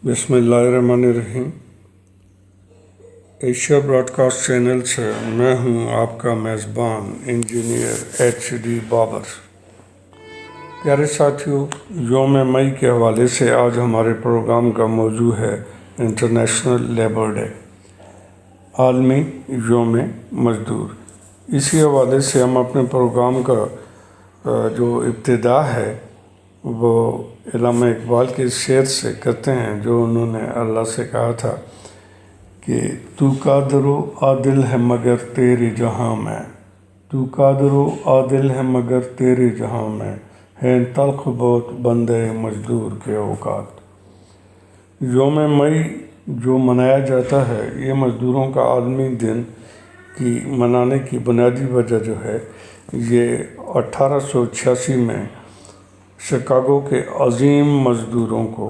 बिस्मिल्लाहिर्रहमानिर्रहीम। Asia broadcast channel से मैं हूं आपका मेज़बान इंजीनियर HD बाबर। प्यारे साथियों, यौम मई के हवाले से आज हमारे प्रोग्राम का मौजू है इंटरनेशनल लेबर डे, आलमी यौम मज़दूर। इसी हवाले से हम अपने प्रोग्राम का जो इब्तिदा है वो इल्लामा इकबाल के शेर से करते हैं, जो उन्होंने अल्लाह से कहा था कि तू कादरो आदिल है मगर तेरे जहां में, तू कादरो आदिल है मगर तेरे जहां में, है तल्ख बहुत बंदे मजदूर के औकात। यौम मई जो मनाया जाता है, ये मज़दूरों का आलमी दिन की मनाने की बुनियादी वजह जो है, ये 1886 में शिकागो के अज़ीम मज़दूरों को,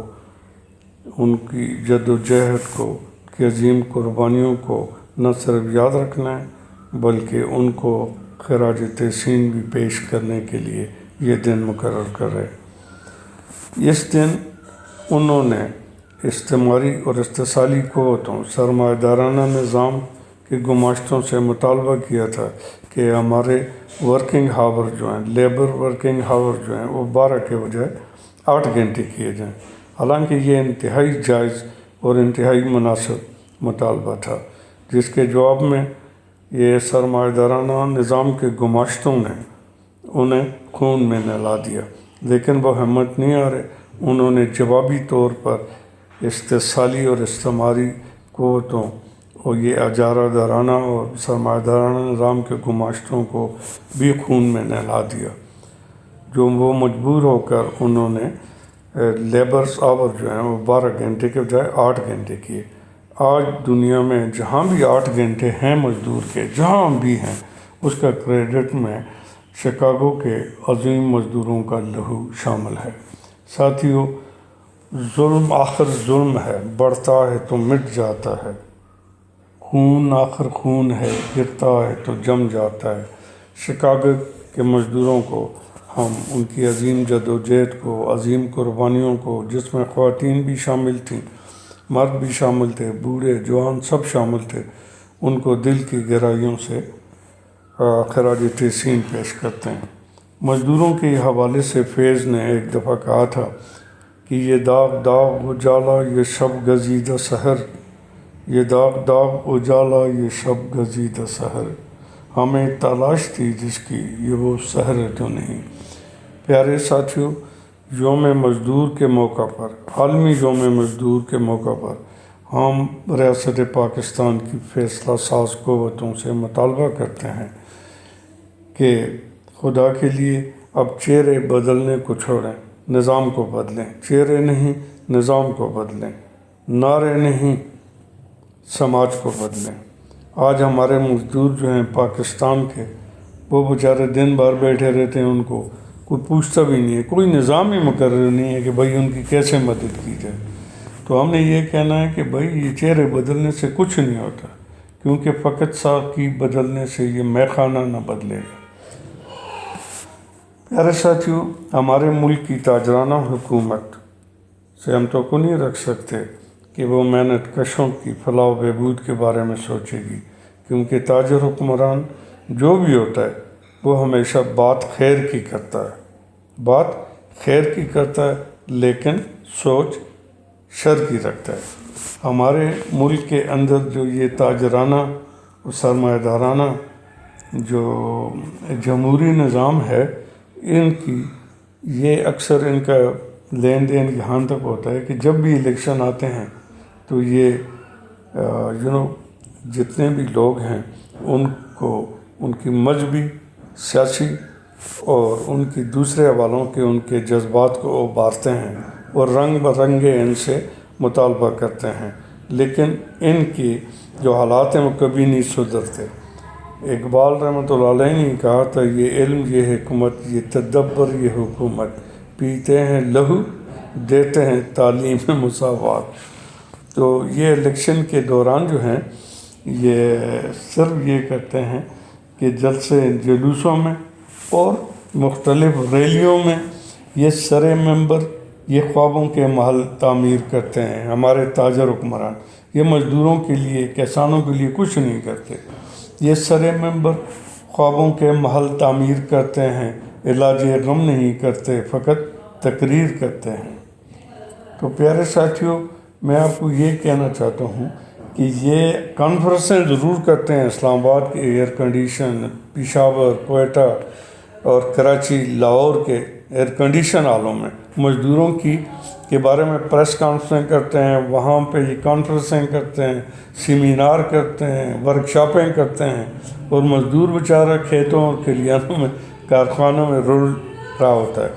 उनकी जद्दोजहद को, की अज़ीम कुर्बानियों को न सिर्फ याद रखना है बल्कि उनको खराज तहसीन भी पेश करने के लिए ये दिन मुकर्रर कर रहे। इस दिन उन्होंने इस्तेमारी और इस्तिसाली क़ुव्वतों, सरमायादाराना निज़ाम के गुमाश्तों से मुतालबा किया था कि हमारे वर्किंग हावर जो हैं, लेबर वर्किंग हावर जो हैं, वो 12 के बजाय 8 घंटे किए जाएँ। हालांकि ये इंतहाई जायज़ और इंतहाई मुनासिब मुतालबा था, जिसके जवाब में ये सरमायादाराना निज़ाम के गुमाश्तों ने उन्हें खून में नहला दिया। लेकिन वो हिम्मत नहीं आ रहे, उन्होंने जवाबी तौर पर इस्तिसाली और इस्तेमारी क़ुव्वतों और ये अजारादाराना और सरमायादाराना निज़ाम के गुमाश्तों को भी खून में नहला दिया, जो वो मजबूर होकर उन्होंने लेबर्स आवर जो हैं वो 12 घंटे के बजाय 8 घंटे किए। आज दुनिया में जहाँ भी 8 घंटे हैं मज़दूर के, जहाँ भी हैं, उसका क्रेडिट में शिकागो के अज़ीम मज़दूरों का लहू शामिल है। साथियों, जुल्म आखिर जुल्म है, बढ़ता है तो मिट जाता है, खून आखिर खून है, गिरता है तो जम जाता है। शिकागो के मज़दूरों को हम उनकी अज़ीम जद्दोजहद को, अज़ीम कुर्बानियों को, जिसमें ख़वातीन भी शामिल थीं, मर्द भी शामिल थे, बूढ़े जवान सब शामिल थे, उनको दिल की गहराइयों से खराज तहसीन पेश करते हैं। मज़दूरों के हवाले से फैज़ ने एक दफ़ा कहा था कि ये दाग दाग उजाला ये शब गज़ीदा सहर, ये दाग दाग उजाला ये शब गज़ीदा सहर, हमें तलाश थी जिसकी ये वो सहर तो नहीं। प्यारे साथियों, यौम मज़दूर के मौका पर, आलमी यौम मज़दूर के मौका पर हम रियासत पाकिस्तान की फ़ैसला साज क़ुव्वतों से मुतालबा करते हैं कि खुदा के लिए अब चेहरे बदलने को छोड़ें, निज़ाम को बदलें। चेहरे नहीं, निज़ाम को बदलें, नारे नहीं, समाज को बदलें। आज हमारे मज़दूर जो हैं पाकिस्तान के, वो बेचारे दिन भर बैठे रहते हैं, उनको कोई पूछता भी नहीं है, कोई निज़ाम ही मुकर्रर नहीं है कि भाई उनकी कैसे मदद की जाए। तो हमने ये कहना है कि भाई ये चेहरे बदलने से कुछ नहीं होता, क्योंकि फ़कत साकी बदलने से ये मैखाना न बदलेगा। प्यारे साथियों, हमारे मुल्क की ताजराना हुकूमत से हम तो नहीं रख सकते कि वो मेहनत कशों की फलाह बहबूद के बारे में सोचेगी, क्योंकि ताजर हुक्मरान जो भी होता है वो हमेशा बात खैर की करता है, बात खैर की करता है, लेकिन सोच शर की रखता है। हमारे मुल्क के अंदर जो ये ताजराना और सरमायादाराना जो जमहूरी निज़ाम है, इनकी ये अक्सर इनका लेन देन यहाँ तक होता है कि जब भी इलेक्शन आते हैं तो ये जितने भी लोग हैं उनको उनकी मजहबी, सियासी और उनकी दूसरे हवालों के उनके जज्बात को उभारते हैं और रंग बरंगे इनसे मुतालबा करते हैं, लेकिन इनकी जो हालात हैं वो कभी नहीं सुधरते। इकबाल रहमतुल्लाह अलैह ने कहा था, ये इल्म ये हिकमत ये तदब्बर ये हुकूमत, पीते हैं लहू देते हैं तालीम मुसावात। तो ये इलेक्शन के दौरान जो हैं ये सिर्फ ये करते हैं कि जलसे जुलूसों में और मुख्तलिफ रैलियों में ये सरे मेंबर یہ خوابوں کے محل تعمیر کرتے ہیں۔ ہمارے تاجر حکمران یہ مزدوروں کے لیے، کسانوں کے لیے کچھ نہیں کرتے۔ یہ سر ممبر خوابوں کے محل تعمیر کرتے ہیں، علاج غم نہیں کرتے، فقط تقریر کرتے ہیں۔ تو پیارے ساتھیوں، میں آپ کو یہ کہنا چاہتا ہوں کہ یہ کانفرنسیں ضرور کرتے ہیں اسلام آباد کے ایئر کنڈیشن، پشاور، کوئٹہ اور کراچی، لاہور کے ایئر کنڈیشن ہالوں میں مزدوروں کے بارے میں پریس کانفرنسیں کرتے ہیں، وہاں پہ یہ کانفرنسیں کرتے ہیں، سیمینار کرتے ہیں، ورکشاپیں کرتے ہیں، اور مزدور بیچارہ کھیتوں اور کھلیانوں میں، کارخانوں میں رول رہا ہوتا ہے۔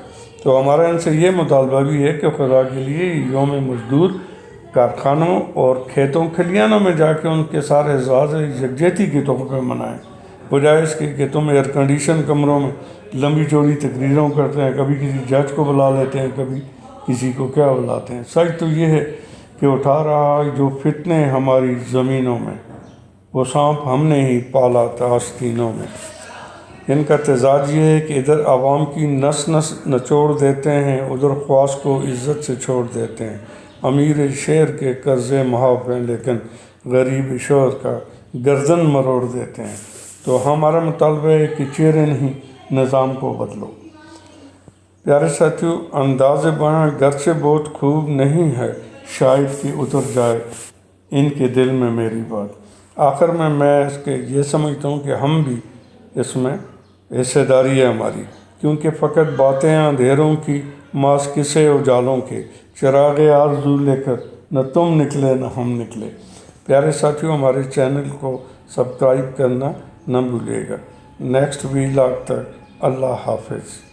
تو ہمارا ان سے یہ مطالبہ بھی ہے کہ خدا کے لیے یوم مزدور کارخانوں اور کھیتوں کھلیانوں میں جا کے ان کے سارے اعزاز یکجہتی کے طور پہ منائیں، بجائے اس کے کہ تم ایئر کنڈیشن کمروں میں لمبی چوڑی تقریروں کرتے ہیں، کبھی کسی جج کو بلا لیتے ہیں، کبھی کسی کو کیا بلاتے ہیں۔ سچ تو یہ ہے کہ اٹھا رہا جو فتنے ہماری زمینوں میں، وہ سانپ ہم نے ہی پالا تھا آستینوں میں۔ ان کا تضاد یہ ہے کہ ادھر عوام کی نس نس نچوڑ دیتے ہیں، ادھر خواص کو عزت سے چھوڑ دیتے ہیں۔ امیر شہر کے قرضے معاف ہیں، لیکن غریب شہر کا گردن مروڑ دیتے ہیں۔ تو ہمارا مطالبہ ہے کہ چہرے نہیں، نظام کو بدلو۔ پیارے ساتھیوں، انداز بیاں گرچہ بہت خوب نہیں ہے، شاید کہ اتر جائے ان کے دل میں میری بات۔ آخر میں اس کے یہ سمجھتا ہوں کہ ہم بھی اس میں حصہ داری ہے ہماری، کیونکہ فقط باتیں اندھیروں کی، ماس کسے اجالوں کے، چراغ آرزو لے کر نہ تم نکلے نہ ہم نکلے۔ پیارے ساتھیوں، ہمارے چینل کو سبسکرائب کرنا نہ بھولیے گا۔ نیکسٹ ویلاگ تک اللہ حافظ۔